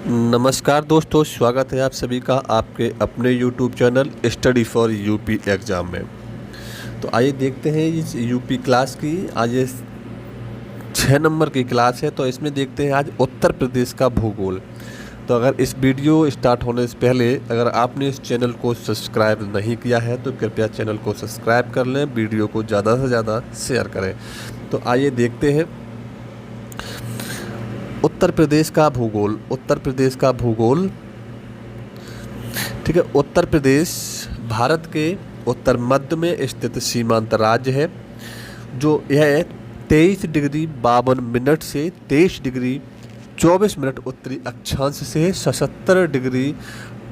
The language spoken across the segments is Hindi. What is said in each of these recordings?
नमस्कार दोस्तों, स्वागत है आप सभी का आपके अपने YouTube channel study for UP exam में। तो आइए देखते हैं इस यूपी क्लास की। आज ये 6 नंबर की क्लास है। तो इसमें देखते हैं आज उत्तर प्रदेश का भूगोल। तो अगर इस वीडियो स्टार्ट होने से पहले अगर आपने इस चैनल को सब्सक्राइब नहीं किया है तो कृपया चैनल को सब्सक्राइब कर लें, वीडियो को ज़्यादा से ज़्यादा शेयर करें। तो आइए देखते हैं उत्तर प्रदेश का भूगोल। उत्तर प्रदेश का भूगोल, ठीक है। उत्तर प्रदेश भारत के उत्तर मध्य में स्थित सीमांत राज्य है, जो यह 23 डिग्री 52 मिनट से 23 डिग्री 24 मिनट उत्तरी अक्षांश से 77 डिग्री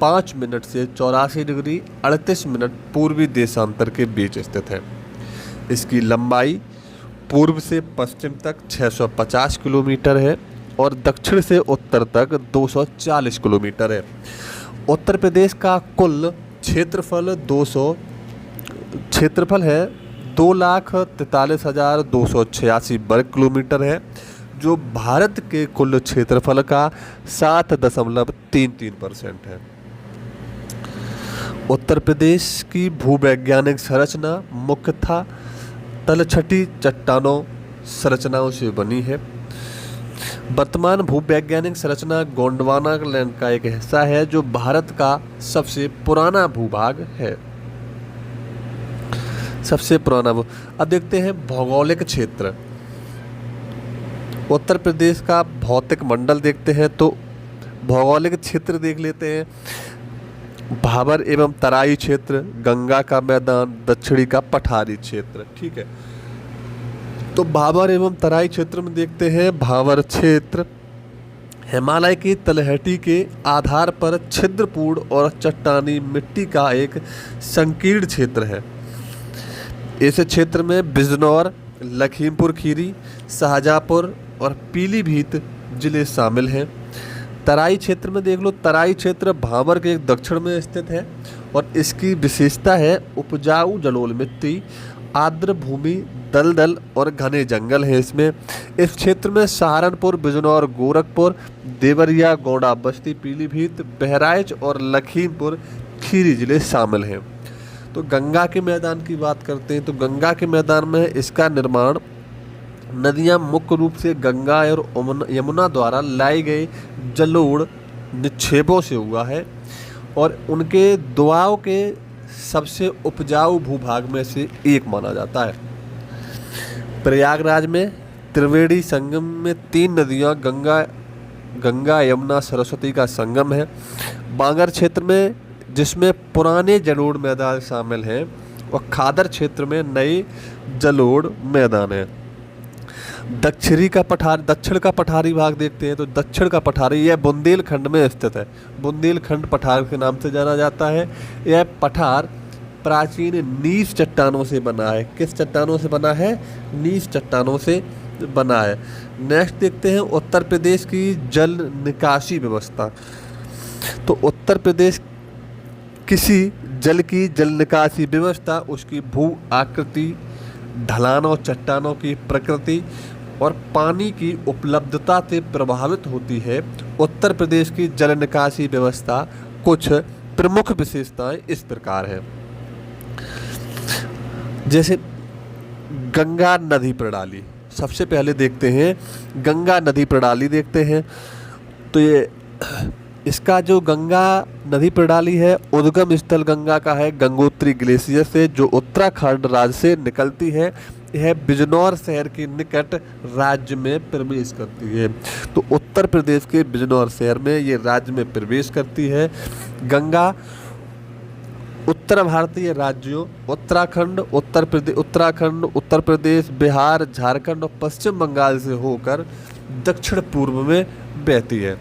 5 मिनट से 84 डिग्री 38 मिनट पूर्वी देशांतर के बीच स्थित है। इसकी लंबाई पूर्व से पश्चिम तक 650 किलोमीटर है और दक्षिण से उत्तर तक 240 किलोमीटर है। उत्तर प्रदेश का कुल क्षेत्रफल है 2,43,286 वर्ग किलोमीटर है, जो भारत के कुल क्षेत्रफल का 7.33% है। उत्तर प्रदेश की भूवैज्ञानिक संरचना मुख्यतः तलछटी चट्टानों संरचनाओं से बनी है। वर्तमान भूवैज्ञानिक संरचना गोंडवाना लैंड का एक हिस्सा है, जो भारत का सबसे पुराना भूभाग है। अब देखते हैं भौगोलिक क्षेत्र। उत्तर प्रदेश का भौतिक मंडल देखते हैं तो भौगोलिक क्षेत्र देख लेते हैं। भाबर एवं तराई क्षेत्र, गंगा का मैदान, दक्षिणी का पठारी क्षेत्र, ठीक है। तो भाबर एवं तराई क्षेत्र में देखते हैं भाबर क्षेत्र हिमालय की तलहटी के आधार पर छिद्रपूर्ण और चट्टानी मिट्टी का एक संकीर्ण क्षेत्र है। इस क्षेत्र में बिजनौर, लखीमपुर खीरी, शाहजहाँपुर और पीलीभीत जिले शामिल हैं। तराई क्षेत्र में देख लो, तराई क्षेत्र भाबर के दक्षिण में स्थित है और इसकी विशेषता है उपजाऊ जलोढ़ मिट्टी, आर्द्र भूमि, दलदल और घने जंगल है। इसमें इस क्षेत्र में सहारनपुर, बिजनौर, गोरखपुर, देवरिया, गोंडा, बस्ती, पीलीभीत, बहराइच और लखीमपुर खीरी जिले शामिल हैं। तो गंगा के मैदान की बात करते हैं तो गंगा के मैदान में इसका निर्माण नदियां मुख्य रूप से गंगा और यमुना द्वारा लाई गई जलोढ़ निक्षेपों से हुआ है और उनके दुआओं के सबसे उपजाऊ भूभाग में से एक माना जाता है। प्रयागराज में त्रिवेणी संगम में 3 नदियां गंगा यमुना सरस्वती का संगम है। बांगर क्षेत्र में जिसमें पुराने जलोढ़ मैदान शामिल हैं और खादर क्षेत्र में नए जलोढ़ मैदान हैं। दक्षिण का पठारी भाग देखते हैं तो दक्षिण का पठारी यह बुंदेलखंड में स्थित है। बुंदेलखंड पठार के नाम से जाना जाता है। यह पठार प्राचीन नीस चट्टानों से बना है। किस चट्टानों से बना है? नीस चट्टानों से बना है। नेक्स्ट देखते हैं उत्तर प्रदेश की जल निकासी व्यवस्था। तो उत्तर प्रदेश किसी जल की जल निकासी व्यवस्था उसकी भू आकृति, ढलानों, चट्टानों की प्रकृति और पानी की उपलब्धता से प्रभावित होती है। उत्तर प्रदेश की जल निकासी व्यवस्था कुछ प्रमुख विशेषताएं इस प्रकार है। जैसे गंगा नदी प्रणाली, सबसे पहले देखते हैं गंगा नदी प्रणाली देखते हैं। तो ये इसका जो गंगा नदी प्रणाली है, उद्गम स्थल गंगा का है गंगोत्री ग्लेशियर से, जो उत्तराखंड राज्य से निकलती है। यह बिजनौर शहर के निकट राज्य में प्रवेश करती है। तो उत्तर प्रदेश के बिजनौर शहर में ये राज्य में प्रवेश करती है। गंगा उत्तर भारतीय राज्यों उत्तराखंड, उत्तर प्रदेश, बिहार, झारखंड और पश्चिम बंगाल से होकर दक्षिण पूर्व में बहती है।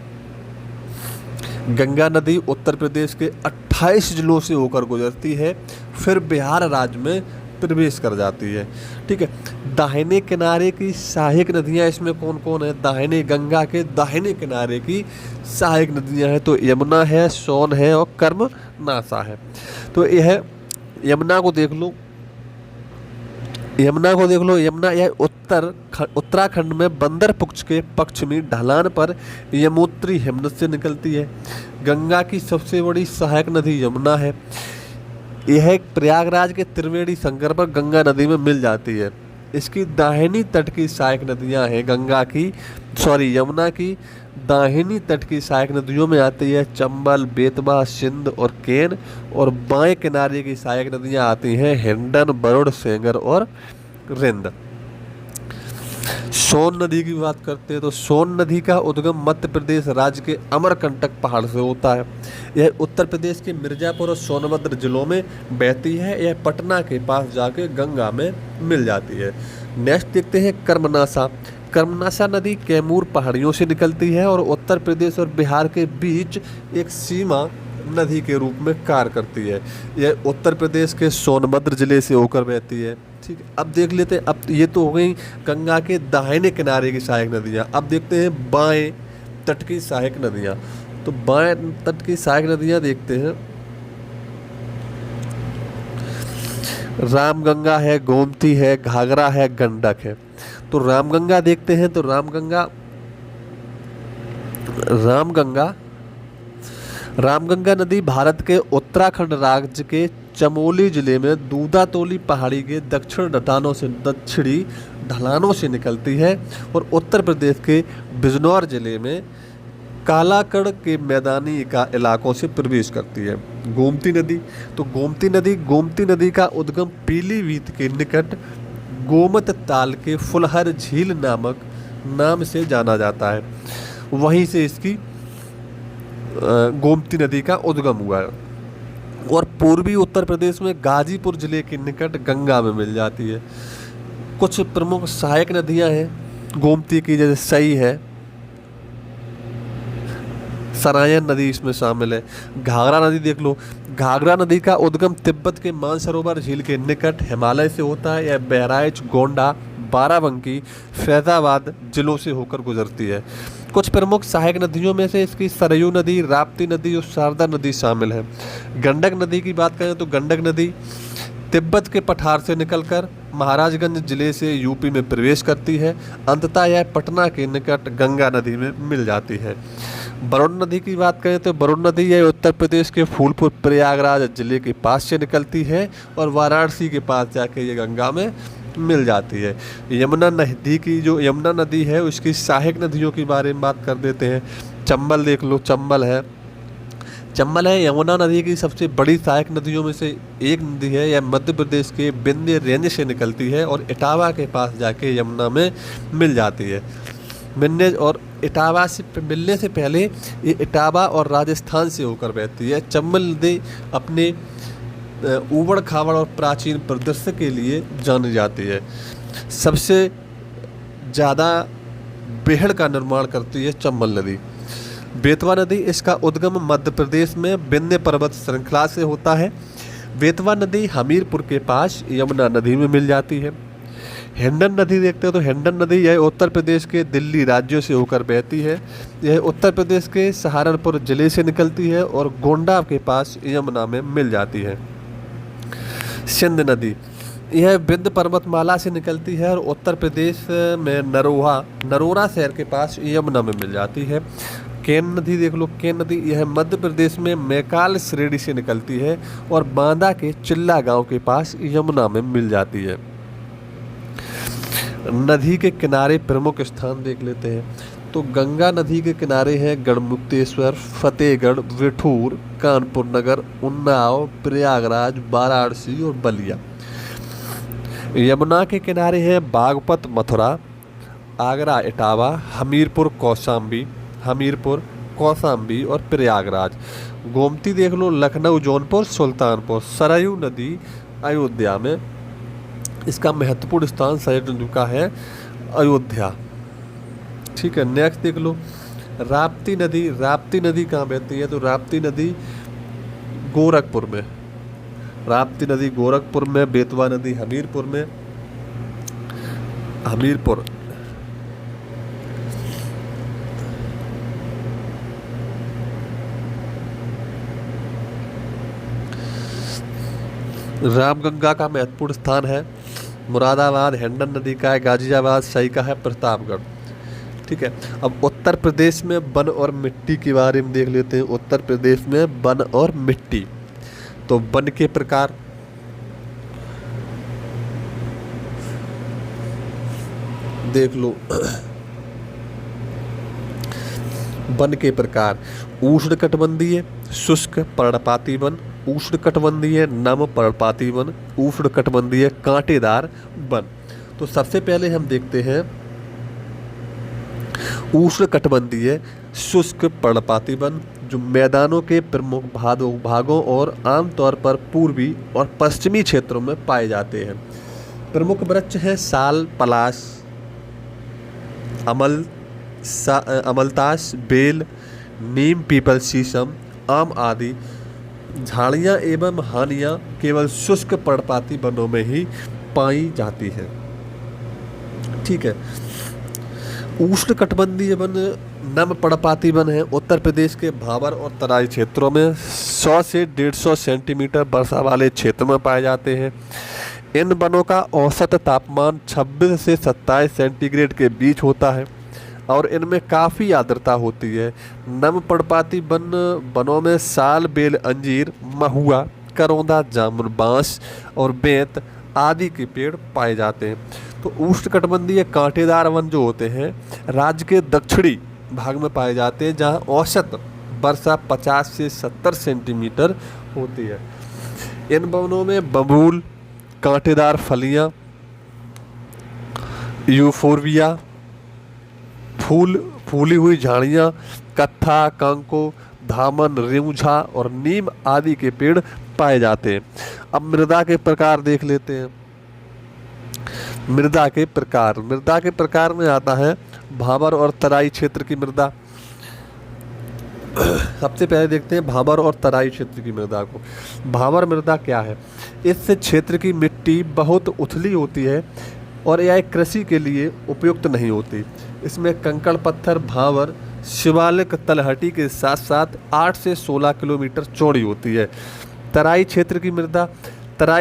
गंगा नदी उत्तर प्रदेश के 28 जिलों से होकर गुजरती है, फिर बिहार राज्य में प्रवेश कर जाती है, ठीक है। दाहिने किनारे की सहायक नदियां इसमें कौन कौन है? गंगा के दाहिने किनारे की सहायक नदियां हैं तो यमुना है, सोन है और कर्मनाशा है। तो यह यमुना को देख लो, यमुना यह उत्तराखंड उत्तराखंड में बंदर पुक्ष के पश्चिमी ढलान पर यमुनोत्री हिमनद से निकलती है। गंगा की सबसे बड़ी सहायक नदी यमुना है। यह एक प्रयागराज के त्रिवेणी संगम पर गंगा नदी में मिल जाती है। इसकी दाहिनी तट की सहायक नदियां हैं यमुना की दाहिनी तट की सहायक नदियों में आती है चंबल, बेतवा, सिंध और केन, और बाएं किनारे की सहायक नदियां आती हैं हिंडन, बरुड़, सेंगर और रिंद। सोन नदी की बात करते हैं तो सोन नदी का उद्गम मध्य प्रदेश राज्य के अमरकंटक पहाड़ से होता है। यह उत्तर प्रदेश के मिर्जापुर और सोनभद्र जिलों में बहती है। यह पटना के पास जाके गंगा में मिल जाती है। नेक्स्ट देखते हैं कर्मनाशा। कर्मनाशा नदी कैमूर पहाड़ियों से निकलती है और उत्तर प्रदेश और बिहार के बीच एक सीमा नदी के रूप में कार्य करती है। यह उत्तर प्रदेश के सोनभद्र जिले से होकर बहती है। ठीक है, अब देख लेते हैं। अब ये तो हो गई गंगा के दाहिने किनारे की सहायक नदियाँ। अब देखते हैं बाएं तट की सहायक नदियाँ। तो बाएं तट की सहायक नदियाँ देखते हैं। रामगंगा है, गोमती है, घाघरा है, गंडक है। तो रामगंगा देखते हैं। तो रामगंगा नदी भारत के उत्तराखंड राज्य के चमोली जिले में दूधातोली पहाड़ी के दक्षिणी ढलानों से निकलती है और उत्तर प्रदेश के बिजनौर जिले में कालाकड़ के मैदानी इलाकों से प्रवेश करती है। गोमती नदी। तो गोमती नदी का उद्गम पीलीभीत के निकट गोमत ताल के फुलहर झील नाम से जाना जाता है। वहीं से इसकी गोमती नदी का उद्गम हुआ है और पूर्वी उत्तर प्रदेश में गाजीपुर जिले के निकट गंगा में मिल जाती है। कुछ प्रमुख सहायक नदियां हैं गोमती की, जैसे सई है, सरायन नदी इसमें शामिल है। घाघरा नदी देख लो। घाघरा नदी का उद्गम तिब्बत के मानसरोवर झील के निकट हिमालय से होता है। यह बहराइच, गोंडा, बाराबंकी, फैजाबाद जिलों से होकर गुजरती है। कुछ प्रमुख सहायक नदियों में से इसकी सरयू नदी, राप्ती नदी और शारदा नदी शामिल है। गंडक नदी की बात करें तो गंडक नदी तिब्बत के पठार से निकलकर महाराजगंज जिले से यूपी में प्रवेश करती है। अंततः यह पटना के निकट गंगा नदी में मिल जाती है। वरुण नदी की बात करें तो वरुण नदी यह उत्तर प्रदेश के फूलपुर प्रयागराज जिले के पास से निकलती है और वाराणसी के पास जाके ये गंगा में मिल जाती है। यमुना नदी है उसकी सहायक नदियों के बारे में बात कर देते हैं। चंबल देख लो। चंबल है यमुना नदी की सबसे बड़ी सहायक नदियों में से एक नदी है। यह मध्य प्रदेश के विंध्य रेंज से निकलती है और इटावा के पास जाके यमुना में मिल जाती है। और इटावा से मिलने से पहले ये इटावा और राजस्थान से होकर बहती है। चंबल नदी अपने ऊबड़ खाबड़ और प्राचीन परिदृश्य के लिए जानी जाती है। सबसे ज़्यादा बेहड़ का निर्माण करती है चंबल नदी। बेतवा नदी, इसका उद्गम मध्य प्रदेश में विंध्य पर्वत श्रृंखला से होता है। बेतवा नदी हमीरपुर के पास यमुना नदी में मिल जाती है। हिंडन नदी देखते हो तो हिंडन नदी यह उत्तर प्रदेश के दिल्ली राज्यों से होकर बहती है। यह उत्तर प्रदेश के सहारनपुर जिले से निकलती है और गोंडा के पास यमुना में मिल जाती है। सिंध नदी यह विंध्य पर्वतमाला से निकलती है और उत्तर प्रदेश में नरोरा शहर के पास यमुना में मिल जाती है। केन नदी देख लो। केन नदी यह मध्य प्रदेश में मैकाल श्रेणी से निकलती है और बांदा के चिल्ला गांव के पास यमुना में मिल जाती है। नदी के किनारे प्रमुख स्थान देख लेते हैं। तो गंगा नदी के किनारे हैं गढ़मुक्तेश्वर, फतेहगढ़, विठूर, कानपुर नगर, उन्नाव, प्रयागराज, वाराणसी और बलिया। यमुना के किनारे हैं बागपत, मथुरा, आगरा, इटावा, हमीरपुर, कौशाम्बी और प्रयागराज। गोमती देख लो। लखनऊ, जौनपुर, सुल्तानपुर। सरयू नदी अयोध्या में, इसका महत्वपूर्ण स्थान सरयू नदी का है अयोध्या। ठीक है, नेक्स्ट देख लो राप्ती नदी। राप्ती नदी कहाँ बहती है तो राप्ती नदी गोरखपुर में। राप्ती नदी गोरखपुर में। बेतवा नदी हमीरपुर में। रामगंगा का महत्वपूर्ण स्थान है मुरादाबाद हिंडन नदी का है, गाजियाबाद सही का है, प्रतापगढ़। ठीक है। अब उत्तर प्रदेश में वन और मिट्टी के बारे में देख लेते हैं। उत्तर प्रदेश में वन और मिट्टी, तो वन के प्रकार देख लो। वन के प्रकार उष्णकटिबंधीय शुष्क पर्णपाती वन, उष्णकटिबंधीय नम पर्णपाती वन, उष्णकटिबंधीय कांटेदार वन। तो सबसे पहले हम देखते हैं उष्णकटिबंधीय शुष्क पर्णपाती वन, जो मैदानों के प्रमुख भागों और आमतौर पर पूर्वी और पश्चिमी क्षेत्रों में पाए जाते हैं। प्रमुख वृक्ष हैं साल, पलाश, अमलतास, बेल, नीम, पीपल, शीशम, आम आदि। झाड़ियाँ एवं हानियाँ केवल शुष्क पर्णपाती वनों में ही पाई जाती हैं। ठीक है। उष्णकटिबंधीय वन नम पर्णपाती वन है। उत्तर प्रदेश के भाबर और तराई क्षेत्रों में 100 से 150 सेंटीमीटर वर्षा वाले क्षेत्र में पाए जाते हैं। इन वनों का औसत तापमान 26 से 27 सेंटीग्रेड के बीच होता है और इनमें काफ़ी आर्द्रता होती है। नम पर्णपाती वनों में साल, बेल, अंजीर, महुआ, करौंदा, जामुन, बांस और बेंत आदि के पेड़ पाए जाते हैं। तो उष्णकटिबंधीय कांटेदार वन जो होते हैं राज्य के दक्षिणी भाग में पाए जाते हैं, जहां औसत वर्षा 50 से 70 सेंटीमीटर होती है। इन वनों में बबूल, कांटेदार फलियां, यूफोरबिया, फूली हुई झाड़ियाँ, कत्था, कांको, धामन, रेमुझा और नीम आदि के पेड़ पाए जाते हैं। अब मृदा के प्रकार देख लेते हैं। मृदा के प्रकार में आता है भाबर और तराई क्षेत्र की मृदा। सबसे पहले देखते हैं भाबर और तराई क्षेत्र की मृदा को। भाबर मृदा क्या है? इस क्षेत्र की मिट्टी बहुत उथली होती है और यह कृषि के लिए उपयुक्त नहीं होती। इसमें कंकड़ पत्थर भावर शिवालिक तलहटी के साथ साथ 8 से 16 किलोमीटर चौड़ी होती है। तराई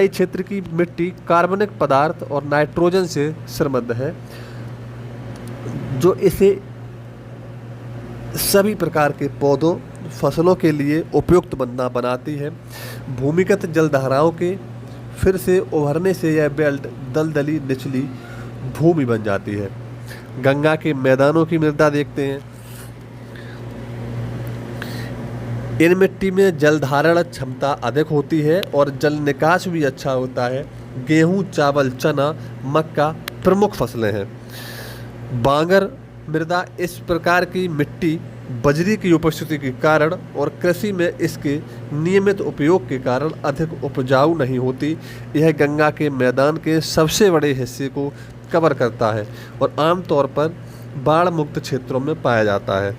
क्षेत्र की मिट्टी कार्बनिक पदार्थ और नाइट्रोजन से समृद्ध है, जो इसे सभी प्रकार के पौधों फसलों के लिए उपयुक्त बनाती है। भूमिगत जलधाराओं के फिर से उभरने से यह बेल्ट दलदली निचली भूमि बन जाती है। गंगा के मैदानों की मृदा देखते हैं। इन मिट्टी में जल धारण क्षमता अधिक होती है और जल निकास भी अच्छा होता है। गेहूं, चावल, चना, मक्का प्रमुख फसलें हैं। बांगर मृदा इस प्रकार की मिट्टी बजरी की उपस्थिति के कारण और कृषि में इसके नियमित उपयोग के कारण अधिक उपजाऊ नहीं होती। यह गंगा के मैदान के सबसे बड़े हिस्से को कवर करता है और आमतौर पर बाढ़ मुक्त क्षेत्रों में पाया जाता है।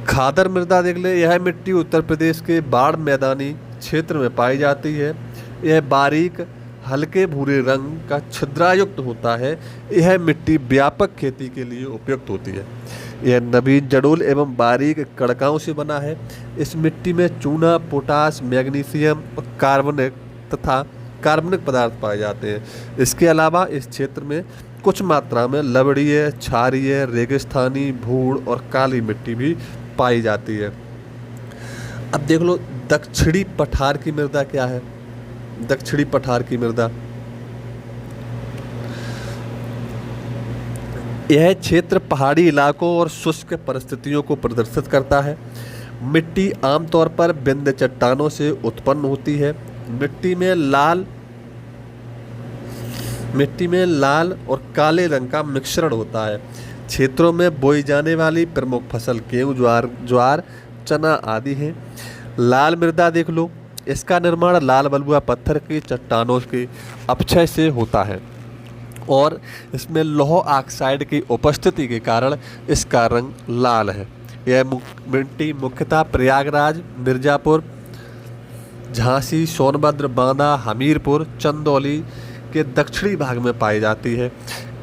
खादर मृदा देख ले। यह मिट्टी उत्तर प्रदेश के बाढ़ मैदानी क्षेत्र में पाई जाती है। यह बारीक हल्के भूरे रंग का छिद्रायुक्त होता है। यह मिट्टी व्यापक खेती के लिए उपयुक्त होती है। यह नवीन जड़ोल एवं बारीक कड़काओं से बना है। इस मिट्टी में चूना, पोटास, मैग्नीशियम और कार्बनिक पदार्थ पाए जाते हैं। इसके अलावा इस क्षेत्र में कुछ मात्रा में लवणीय, क्षारीय, रेगिस्तानी, भूड़ और काली मिट्टी भी पाई जाती है। अब देख लो दक्षिणी पठार की मृदा क्या है। दक्षिणी पठार की मृदा, यह क्षेत्र पहाड़ी इलाकों और शुष्क परिस्थितियों को प्रदर्शित करता है। मिट्टी आमतौर पर बिंद चट्टानों से उत्पन्न होती है। मिट्टी में लाल और काले रंग का मिश्रण होता है। क्षेत्रों में बोई जाने वाली प्रमुख फसल गेहूं, ज्वार, चना आदि हैं। लाल मृदा देख लो। इसका निर्माण लाल बलुआ पत्थर की चट्टानों के अपक्षय से होता है और इसमें लौह ऑक्साइड की उपस्थिति के कारण इसका रंग लाल है। यह मिट्टी मुख्यतः प्रयागराज, मिर्जापुर, झांसी, सोनभद्र, बांदा, हमीरपुर, चंदौली के दक्षिणी भाग में पाई जाती है।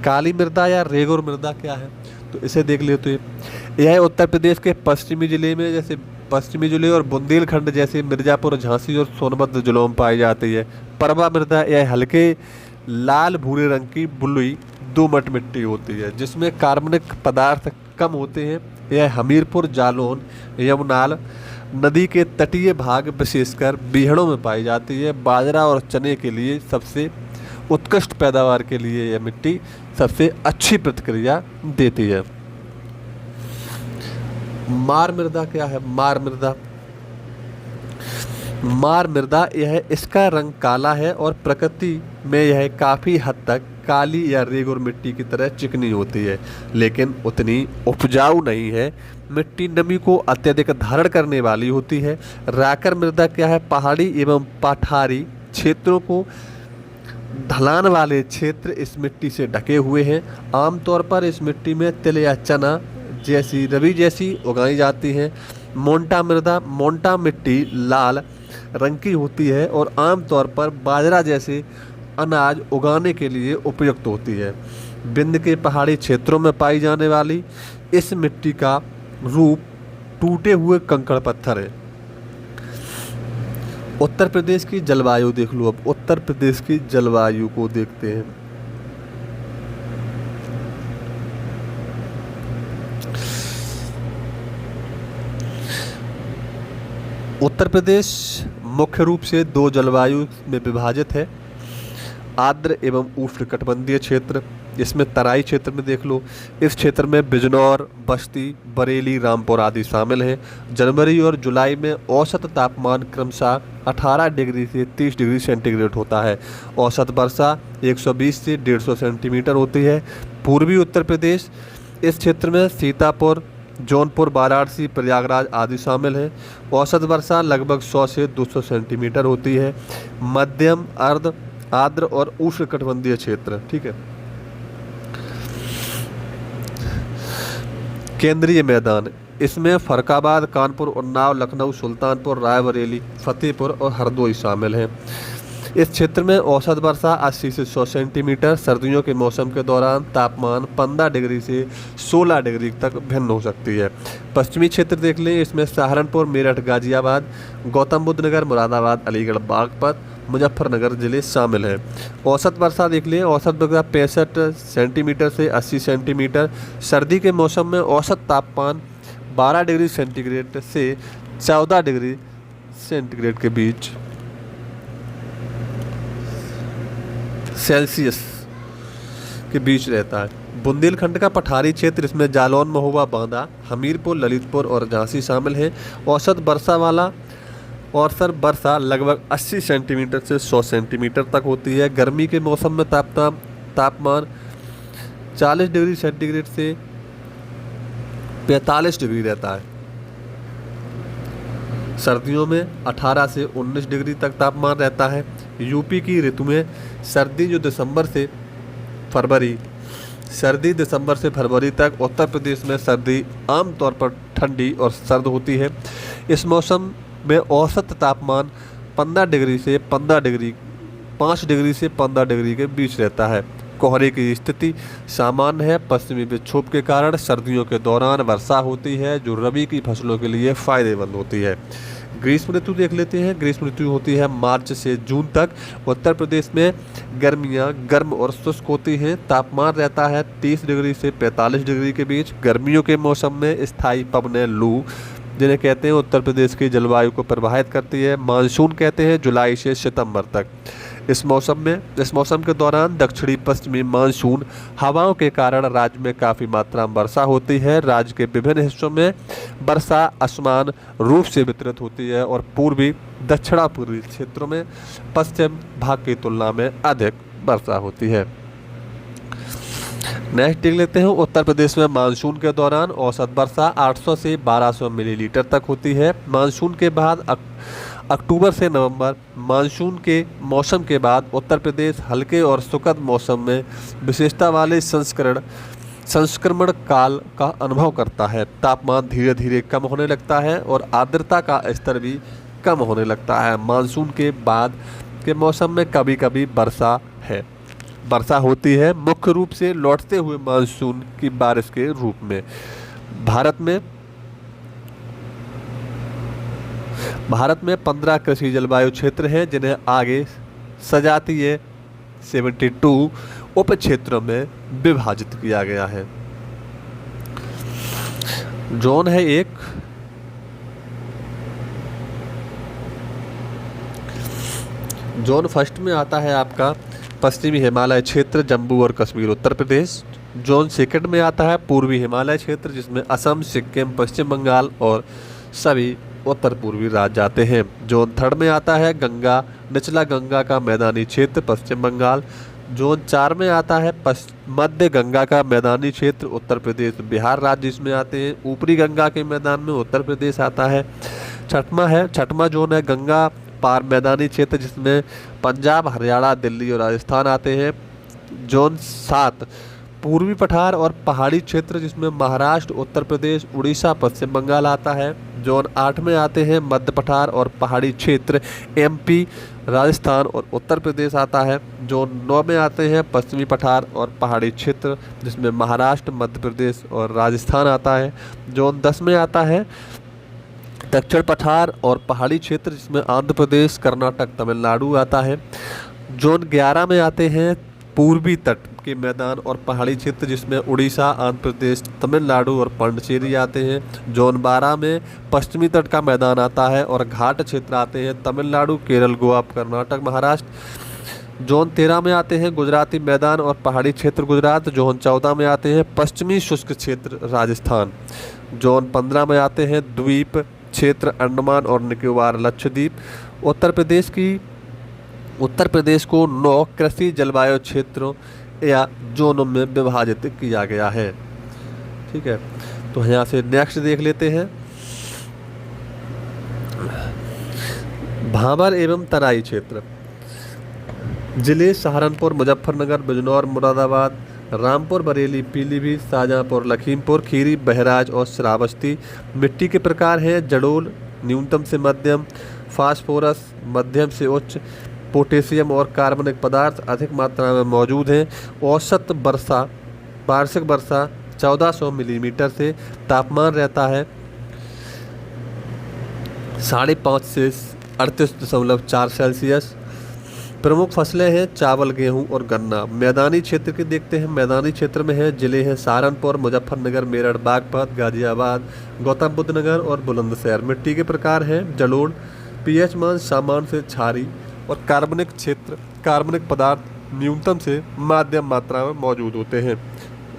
काली मृदा या रेगुर मृदा क्या है? तो इसे देख लेते हैं। यह उत्तर प्रदेश के पश्चिमी जिले और बुंदेलखंड जैसे मिर्जापुर, झांसी और सोनभद्र जिलों में पाई जाती है। परवा मृदा, यह हल्के लाल भूरे रंग की बलुई दोमट मिट्टी होती है जिसमें कार्बनिक पदार्थ कम होते हैं। यह हमीरपुर, जालौन, यमुनाल नदी के तटीय भाग विशेषकर बीहड़ों में पाई जाती है। बाजरा और चने के लिए सबसे उत्कृष्ट पैदावार के लिए यह मिट्टी सबसे अच्छी प्रतिक्रिया देती है। मार मृदा क्या है? मार मृदा, मार मृदा यह इसका रंग काला है और प्रकृति में यह काफ़ी हद तक काली या रेगुर मिट्टी की तरह चिकनी होती है, लेकिन उतनी उपजाऊ नहीं है। मिट्टी नमी को अत्यधिक धारण करने वाली होती है। राकर मृदा क्या है? पहाड़ी एवं पठारी क्षेत्रों को ढलान वाले क्षेत्र इस मिट्टी से ढके हुए हैं। आमतौर पर इस मिट्टी में तिल या चना जैसी रबी जैसी उगाई जाती हैं। मोंटा मृदा, मोंटा मिट्टी लाल रंग की होती है और आमतौर पर बाजरा जैसे अनाज उगाने के लिए उपयुक्त होती है। विंध्य के पहाड़ी क्षेत्रों में पाई जाने वाली इस मिट्टी का रूप टूटे हुए कंकड़ पत्थर है। उत्तर प्रदेश की जलवायु देख लो। अब उत्तर प्रदेश की जलवायु को देखते हैं। उत्तर प्रदेश मुख्य रूप से दो जलवायु में विभाजित है, आर्द्र एवं उष्णकटिबंधीय क्षेत्र। इसमें तराई क्षेत्र में देख लो, इस क्षेत्र में बिजनौर, बस्ती, बरेली, रामपुर आदि शामिल हैं। जनवरी और जुलाई में औसत तापमान क्रमशः 18 डिग्री से 30 डिग्री सेंटीग्रेड होता है। औसत वर्षा 120 से 150 सेंटीमीटर होती है। पूर्वी उत्तर प्रदेश, इस क्षेत्र में सीतापुर, जौनपुर, वाराणसी, प्रयागराज आदि शामिल हैं। औसत वर्षा लगभग 100 से 200 सेंटीमीटर होती है। मध्यम, अर्ध, आर्द्र और उष्णकटिबंधीय क्षेत्र, ठीक है। केंद्रीय मैदान, इसमें फरक्काबाद, कानपुर, उन्नाव, लखनऊ, सुल्तानपुर, रायबरेली, फतेहपुर और हरदोई शामिल हैं। इस क्षेत्र में औसत वर्षा 80 से 100 सेंटीमीटर। सर्दियों के मौसम के दौरान तापमान 15 डिग्री से 16 डिग्री तक भिन्न हो सकती है। पश्चिमी क्षेत्र देख लें, इसमें सहारनपुर, मेरठ, गाजियाबाद, गौतम बुद्ध नगर, मुरादाबाद, अलीगढ़, बागपत, मुजफ्फरनगर जिले शामिल हैं। औसत वर्षा देख लें, औसत वर्षा 65 सेंटीमीटर से 80 सेंटीमीटर। सर्दी के मौसम में औसत तापमान 12 डिग्री सेंटीग्रेड से 14 डिग्री सेंटीग्रेड के बीच सेल्सियस के बीच रहता है। बुंदेलखंड का पठारी क्षेत्र, इसमें जालौन, महोबा, बांदा, हमीरपुर, ललितपुर और झांसी शामिल हैं। औसत वर्षा लगभग 80 सेंटीमीटर से 100 सेंटीमीटर तक होती है। गर्मी के मौसम में तापमान 40 डिग्री सेंटीग्रेड से 45 डिग्री रहता है। सर्दियों में 18 से 19 डिग्री तक तापमान रहता है। यूपी की ऋतु में सर्दी दिसंबर से फरवरी तक। उत्तर प्रदेश में सर्दी आमतौर पर ठंडी और सर्द होती है। इस मौसम में औसत तापमान 5 डिग्री से 15 डिग्री के बीच रहता है। कोहरे की स्थिति सामान्य है। पश्चिमी विक्षोभ के कारण सर्दियों के दौरान वर्षा होती है जो रबी की फसलों के लिए फायदेमंद होती है। ग्रीष्म ऋतु देख लेते हैं। ग्रीष्म ऋतु होती है मार्च से जून तक। उत्तर प्रदेश में गर्मियां गर्म और शुष्क होती हैं। तापमान रहता है 30 डिग्री से 45 डिग्री के बीच। गर्मियों के मौसम में स्थायी पवनें, लू जिन्हें कहते हैं, उत्तर प्रदेश की जलवायु को प्रभावित करती है। मानसून कहते हैं जुलाई से सितंबर तक। इस मौसम के दौरान दक्षिणी पश्चिमी मानसून हवाओं के कारण राज्य में काफ़ी मात्रा में वर्षा होती है। राज्य के विभिन्न हिस्सों में वर्षा असमान रूप से वितरित होती है और पूर्वी दक्षिण पूर्वी क्षेत्रों में पश्चिम भाग की तुलना में अधिक वर्षा होती है। नेक्स्ट देख लेते हैं। उत्तर प्रदेश में मानसून के दौरान औसत वर्षा 800 से 1200 मिलीलीटर तक होती है। मानसून के बाद अक्टूबर से नवंबर मानसून के मौसम के बाद उत्तर प्रदेश हल्के और सुखद मौसम में विशेषता वाले संक्रमण काल का अनुभव करता है। तापमान धीरे धीरे कम होने लगता है और आर्द्रता का स्तर भी कम होने लगता है। मानसून के बाद के मौसम में कभी कभी वर्षा होती है, मुख्य रूप से लौटते हुए मानसून की बारिश के रूप में। भारत में 15 कृषि जलवायु क्षेत्र हैं जिन्हें आगे सजातीय 72 उप क्षेत्रों में विभाजित किया गया है। जोन है एक, जोन फर्स्ट में आता है आपका पश्चिमी हिमालय क्षेत्र, जम्मू और कश्मीर उत्तर प्रदेश। जोन सेकंड में आता है पूर्वी हिमालय क्षेत्र, जिसमें असम, सिक्किम, पश्चिम बंगाल और सभी उत्तर पूर्वी राज्य आते हैं। जोन थर्ड में आता है गंगा, निचला गंगा का मैदानी क्षेत्र, पश्चिम बंगाल। जोन 4 में आता है मध्य गंगा का मैदानी क्षेत्र, उत्तर प्रदेश, बिहार राज्य इसमें आते हैं। ऊपरी गंगा के मैदान में उत्तर प्रदेश आता है। छठवां जोन है गंगा पार मैदानी क्षेत्र, जिसमें पंजाब, हरियाणा, दिल्ली और राजस्थान आते हैं। जोन 7 पूर्वी पठार और पहाड़ी क्षेत्र, जिसमें महाराष्ट्र, उत्तर प्रदेश, उड़ीसा, पश्चिम बंगाल आता है। जोन 8 में आते हैं मध्य पठार और पहाड़ी क्षेत्र, एमपी, राजस्थान और उत्तर प्रदेश आता है। जोन 9 में आते हैं पश्चिमी पठार और पहाड़ी क्षेत्र, जिसमें महाराष्ट्र, मध्य प्रदेश और राजस्थान आता है। जोन 10 में आता है दक्षिण पठार और पहाड़ी क्षेत्र, जिसमें आंध्र प्रदेश, कर्नाटक, तमिलनाडु आता है। जोन 11 में आते हैं पूर्वी तट के मैदान और पहाड़ी क्षेत्र, जिसमें उड़ीसा, आंध्र प्रदेश, तमिलनाडु और पांडिचेरी आते हैं। जोन 12 में पश्चिमी तट का मैदान आता है और घाट क्षेत्र आते हैं, तमिलनाडु, केरल, गोवा, कर्नाटक, महाराष्ट्र। जोन 13 में आते हैं गुजराती मैदान और पहाड़ी क्षेत्र, गुजरात। जोन 14 में आते हैं पश्चिमी शुष्क क्षेत्र, राजस्थान। जोन 15 में आते हैं द्वीप क्षेत्र, अंडमान और निकोबार, लक्षद्वीप। उत्तर प्रदेश को 9 कृषि जलवायु क्षेत्रों या जोनों में विभाजित किया गया है। ठीक है, तो यहाँ से नेक्स्ट देख लेते हैं। भाबर एवं तराई क्षेत्र। जिले सहारनपुर, मुजफ्फरनगर, बिजनौर, मुरादाबाद, रामपुर, बरेली, पीलीभीत, शाहजहाँपुर, लखीमपुर खीरी, बहराइच और श्रावस्ती। मिट्टी के प्रकार हैं जलोढ़ न्यूनतम से मध्यम, फास्फोरस मध्यम से उच्च, पोटेशियम और कार्बनिक पदार्थ अधिक मात्रा में मौजूद हैं। औसत वार्षिक वर्षा 1400 मिलीमीटर से। तापमान रहता है 5.5 से 38.4 सेल्सियस। प्रमुख फसलें हैं चावल, गेहूं और गन्ना। मैदानी क्षेत्र के देखते हैं। मैदानी क्षेत्र में है जिले हैं सहारनपुर, मुजफ्फरनगर, मेरठ, बागपत, गाजियाबाद, गौतम बुद्ध नगर और बुलंदशहर। मिट्टी के प्रकार हैं जलोढ़, पीएच मान सामान्य से क्षारीय और कार्बनिक पदार्थ न्यूनतम से माध्यम मात्रा में मौजूद होते हैं।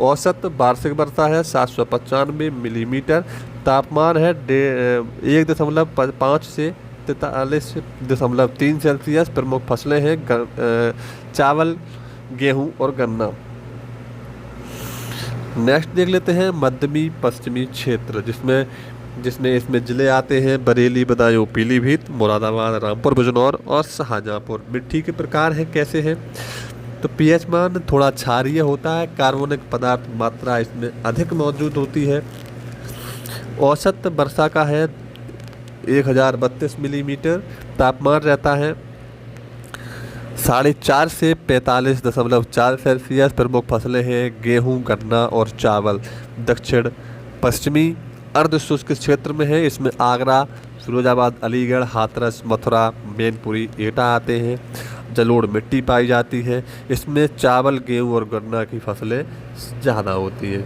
औसत वार्षिक वर्षा है 795 मिलीमीटर। तापमान है 1.5 से 43.3 सेल्सियस। प्रमुख फसलें हैं चावल, गेहूं और गन्ना। नेक्स्ट देख लेते हैं मध्यमी पश्चिमी क्षेत्र, जिसमें इसमें जिले आते हैं बरेली, बदायूं, पीलीभीत, मुरादाबाद, रामपुर, बिजनौर और शाहजहाँपुर। मिट्टी के प्रकार हैं कैसे हैं, तो पीएच मान थोड़ा क्षारीय होता है, कार्बनिक पदार्थ मात्रा इसमें अधिक मौजूद होती है। औसत वर्षा का है 1032 मिलीमीटर। तापमान रहता है 4.5 से 45.4 सेल्सियस। प्रमुख फसलें हैं गेहूं, गन्ना और चावल। दक्षिण पश्चिमी अर्ध शुष्क क्षेत्र में है। इसमें आगरा, फिरोजाबाद, अलीगढ़, हाथरस, मथुरा, मैनपुरी, एटा आते हैं। जलोढ़ मिट्टी पाई जाती है। इसमें चावल, गेहूं और गन्ना की फसलें ज़्यादा होती हैं।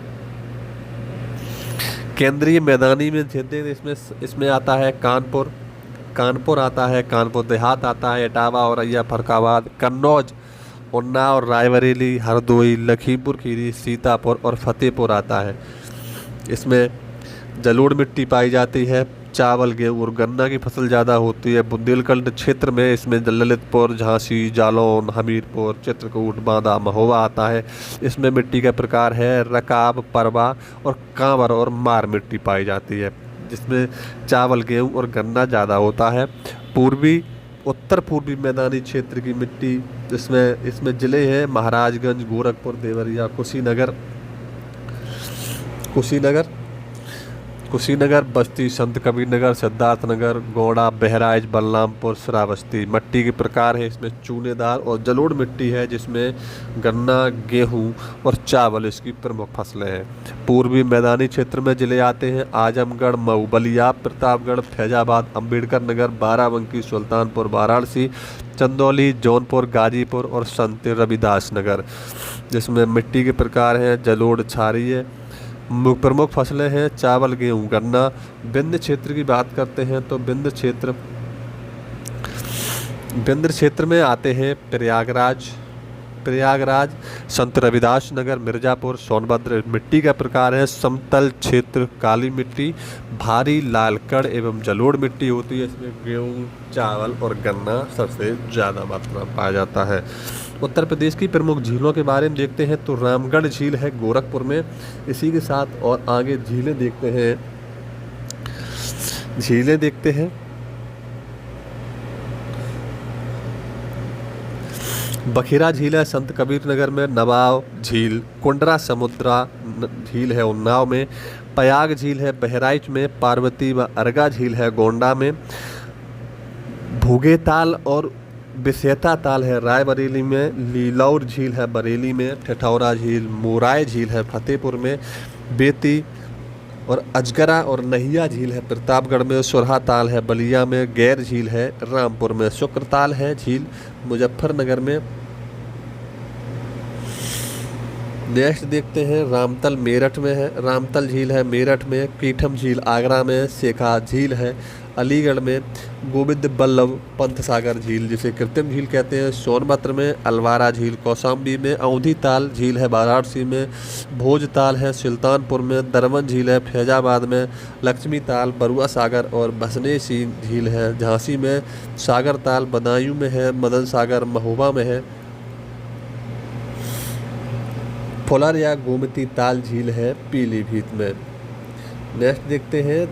केंद्रीय मैदानी में क्षेत्र इसमें आता है कानपुर आता है, कानपुर देहात आता है, इटावा, औरैया, फरक्काबाद, कन्नौज, उन्नाव, रायबरेली, हरदोई, लखीमपुर खीरी, सीतापुर और फतेहपुर आता है। इसमें जलोढ़ मिट्टी पाई जाती है। चावल, गेहूं और गन्ना की फसल ज़्यादा होती है। बुंदेलखंड क्षेत्र में इसमें ललितपुर, झांसी, जालौन, हमीरपुर, चित्रकूट, बांदा, महोबा आता है। इसमें मिट्टी का प्रकार है रकाब, परवा और कांवर और मार मिट्टी पाई जाती है, जिसमें चावल, गेहूं और गन्ना ज़्यादा होता है। उत्तर पूर्वी मैदानी क्षेत्र की मिट्टी इसमें जिले हैं महाराजगंज, गोरखपुर, देवरिया, कुशीनगर। कुशीनगर, बस्ती, संत कबीर नगर, सिद्धार्थनगर, गोंडा, बहराइच, बलरामपुर, श्रावस्ती। मिट्टी के प्रकार है इसमें चूनेदार और जलोढ़ मिट्टी है, जिसमें गन्ना, गेहूं और चावल इसकी प्रमुख फसलें हैं। पूर्वी मैदानी क्षेत्र में जिले आते हैं आजमगढ़, मऊ, बलिया, प्रतापगढ़, फैजाबाद, अम्बेडकर नगर, बाराबंकी, सुल्तानपुर, वाराणसी, चंदौली, जौनपुर, गाजीपुर और संत रविदास नगर। जिसमें मिट्टी के प्रकार हैं जलोढ़, क्षारीय। प्रमुख फसलें हैं चावल, गेहूं, गन्ना। विंध्य क्षेत्र की बात करते हैं तो विंध्य क्षेत्र में आते हैं प्रयागराज, संत रविदास नगर, मिर्जापुर, सोनभद्र। मिट्टी का प्रकार है समतल क्षेत्र, काली मिट्टी, भारी लाल कड़ एवं जलोढ़ मिट्टी होती है। इसमें गेहूं, चावल और गन्ना सबसे ज़्यादा मात्रा में पाया जाता है। उत्तर प्रदेश की प्रमुख झीलों के बारे में देखते हैं तो रामगढ़ झील है गोरखपुर में। इसी के साथ और आगे झीलें देखते हैं बखीरा झील है संत कबीर नगर में, नवाब झील, कुंडरा समुद्रा झील है उन्नाव में, पयाग झील है बहराइच में, पार्वती व अर्गा झील है गोंडा में, भूगे ताल और बिसेता ताल है रायबरेली में, लीलौर झील है बरेली में, ठठौरा झील, मोराय झील है फतेहपुर में, बेती और अजगरा और नहिया झील है प्रतापगढ़ में, सुरहा ताल है बलिया में, गैर झील है रामपुर में, शुक्रताल है झील मुजफ्फरनगर में। नेक्स्ट देखते हैं रामतल मेरठ में है, रामतल झील है मेरठ में, कीठम झील आगरा में, शेखा झील है अलीगढ़ में, गोविंद बल्लभ पंत सागर झील जिसे कृत्रिम झील कहते हैं सोनभद्र में, अलवारा झील कौशाम्बी में, औंधी ताल झील है वाराणसी में, भोज ताल है सुल्तानपुर में, दरवन झील है फैजाबाद में, लक्ष्मी ताल बरुआ सागर और भसनेसी झील है झांसी में, सागर ताल बदायूं में है, मदन सागर महोबा में है, फुलर या गोमती ताल झील है पीलीभीत में। नेक्स्ट देखते हैं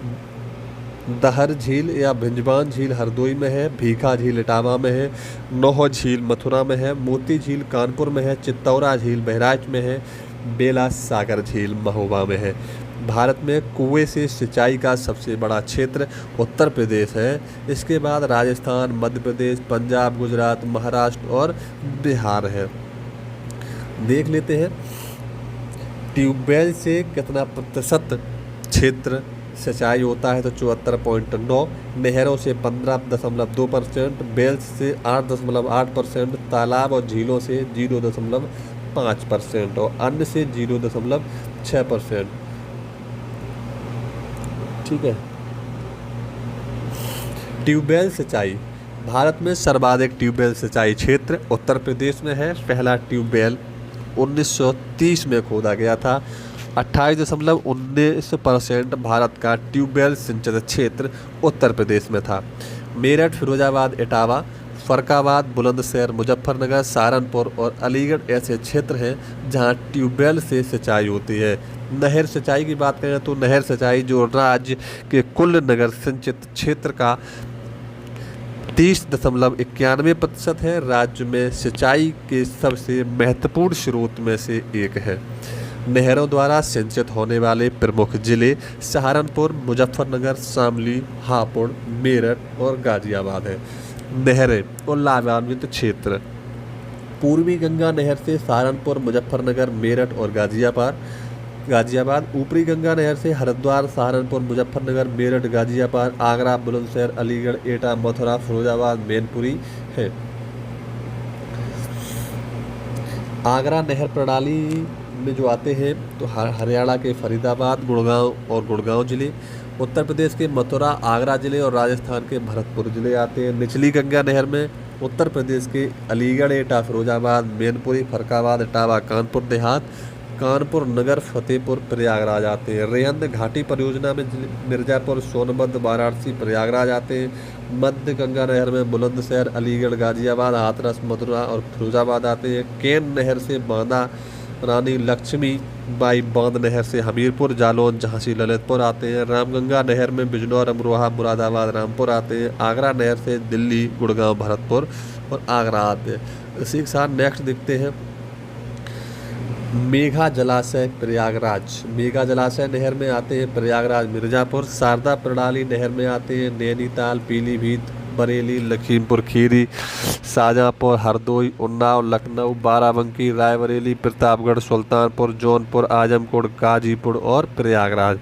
दहर झील या भिंजबान झील हरदोई में है, भीखा झील इटावा में है, नौह झील मथुरा में है, मोती झील कानपुर में है, चित्तौरा झील बहराइच में है, बेला सागर झील महोबा में है। भारत में कुएं से सिंचाई का सबसे बड़ा क्षेत्र उत्तर प्रदेश है। इसके बाद राजस्थान, मध्य प्रदेश, पंजाब, गुजरात, महाराष्ट्र और बिहार है। देख लेते हैं ट्यूबवेल से कितना प्रतिशत क्षेत्र सिंचाई होता है तो 74.9, नहरों से 15.2%, बेल्स से 8.8%, तालाब और झीलों से 0.5% और अन्य से 0.6%। ठीक है। ट्यूबवेल सिंचाई, भारत में सर्वाधिक ट्यूबवेल सिंचाई क्षेत्र उत्तर प्रदेश में है। पहला ट्यूबवेल 1930 में खोदा गया था। 28.19% भारत का ट्यूबवेल सिंचित क्षेत्र उत्तर प्रदेश में था। मेरठ, फिरोजाबाद, इटावा, फरकाबाद, बुलंदशहर, मुजफ्फरनगर, सहारनपुर और अलीगढ़ ऐसे क्षेत्र हैं जहां ट्यूबवेल से सिंचाई होती है। नहर सिंचाई की बात करें तो नहर सिंचाई जो राज्य के कुल नगर सिंचित क्षेत्र का 30.91% है, राज्य में सिंचाई के सबसे महत्वपूर्ण स्रोत में से एक है। नहरों द्वारा सिंचित होने वाले प्रमुख जिले सहारनपुर, मुजफ्फरनगर, शामली, हापुड़, मेरठ और गाजियाबाद हैं। नहरें और लाभान्वित क्षेत्र, पूर्वी गंगा नहर से सहारनपुर, मुजफ्फरनगर, मेरठ और गाजियाबाद, ऊपरी गंगा नहर से हरिद्वार, सहारनपुर, मुजफ्फरनगर, मेरठ, गाजियाबाद, आगरा, बुलंदशहर, अलीगढ़, एटा, मथुरा, फिरोजाबाद, मैनपुरी है। आगरा नहर प्रणाली में जो आते हैं तो हरियाणा के फरीदाबाद, गुड़गांव जिले, उत्तर प्रदेश के मथुरा, आगरा जिले और राजस्थान के भरतपुर जिले आते हैं। निचली गंगा नहर में उत्तर प्रदेश के अलीगढ़, एटा, फिरोजाबाद, मैनपुरी, फरकाबाद, इटावा, कानपुर देहात, कानपुर नगर, फतेहपुर, प्रयागराज आते हैं। रेहंद घाटी परियोजना में मिर्जापुर, सोनभद्र, वाराणसी, प्रयागराज आते हैं। मध्य गंगा नहर में बुलंदशहर, अलीगढ़, गाजियाबाद, हाथरस, मथुरा और फिरोजाबाद आते हैं। केन नहर से बांदा, रानी लक्ष्मी बाई बांध नहर से हमीरपुर, जालौन, झांसी, ललितपुर आते हैं। रामगंगा नहर में बिजनौर, अमरोहा, मुरादाबाद, रामपुर आते हैं। आगरा नहर से दिल्ली, गुड़गांव, भरतपुर और आगरा आते हैं। इसी के साथ नेक्स्ट देखते हैं मेघा जलाशय प्रयागराज, मेघा जलाशय नहर में आते हैं प्रयागराज मिर्ज़ापुर। शारदा प्रणाली नहर में आते हैं नैनीताल, पीलीभीत, बरेली, लखीमपुर खीरी, शाहजहाँपुर, हरदोई, उन्नाव, लखनऊ, बाराबंकी, रायबरेली, प्रतापगढ़, सुल्तानपुर, जौनपुर, आजमगढ़, गाजीपुर और प्रयागराज।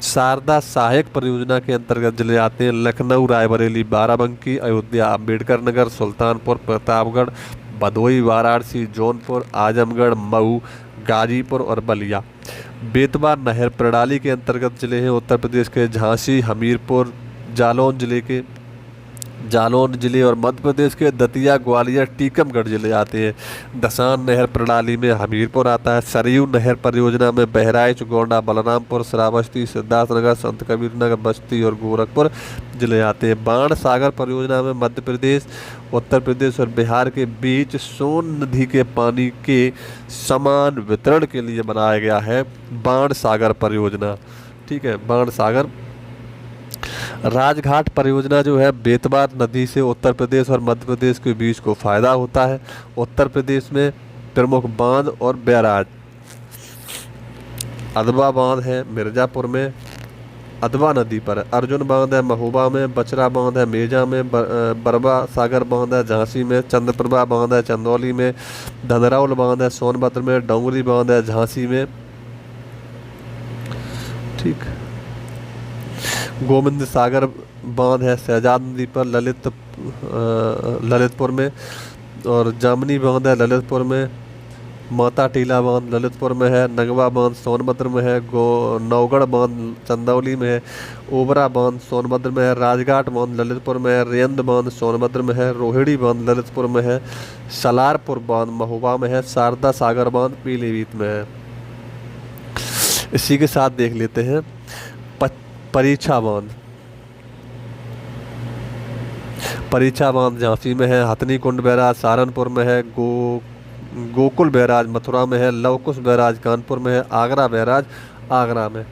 शारदा सहायक परियोजना के अंतर्गत जिले आते हैं लखनऊ, रायबरेली, बाराबंकी, अयोध्या, अम्बेडकर नगर, सुल्तानपुर, प्रतापगढ़, भदोई, वाराणसी, जौनपुर, आजमगढ़, मऊ, गाजीपुर और बलिया। बेतवा नहर प्रणाली के अंतर्गत जिले हैं उत्तर प्रदेश के झांसी, हमीरपुर, जालौन जिले और मध्य प्रदेश के दतिया, ग्वालियर, टीकमगढ़ जिले आते हैं। दसान नहर प्रणाली में हमीरपुर आता है। सरयू नहर परियोजना में बहराइच, गोंडा, बलरामपुर, श्रावस्ती, सिद्धार्थनगर, संत कबीर नगर, बस्ती और गोरखपुर जिले आते हैं। बाण सागर परियोजना में मध्य प्रदेश, उत्तर प्रदेश और बिहार के बीच सोन नदी के पानी के समान वितरण के लिए बनाया गया है बाण सागर परियोजना। ठीक है, बाण सागर। राजघाट परियोजना जो है बेतवा नदी से उत्तर प्रदेश और मध्य प्रदेश के बीच को फायदा होता है। उत्तर प्रदेश में प्रमुख बांध और बैराज, अदवा बांध है मिर्ज़ापुर में, अदवा नदी पर। अर्जुन बांध है महोबा में, बचरा बांध है मेजा में, बरबा सागर बांध है झांसी में, चंद्रप्रभा बांध है चंदौली में, धनरौल बांध है सोनभद्र में, डोंगरी बांध है झांसी में। ठीक, गोविंद सागर बांध है शहजाद नदी पर ललितपुर में, और जामनी बांध है ललितपुर में, माता टीला बांध ललितपुर में है, नगवा बांध सोनभद्र में है, नौगढ़ बांध चंदौली में है, ओबरा बांध सोनभद्र में है, राजघाट बांध ललितपुर में है, रेंद बांध सोनभद्र में है, रोहिणी बांध ललितपुर में है, सलारपुर बांध महोबा में है, शारदा सागर बांध पीलीभीत में है। इसी के साथ देख लेते हैं परीक्षा बांध। परीक्षा बांध झांसी में है, हथनी कुंड बैराज सहारनपुर में है, गोकुल बैराज मथुरा में है, लवकुश बैराज कानपुर में है, आगरा बैराज आगरा में।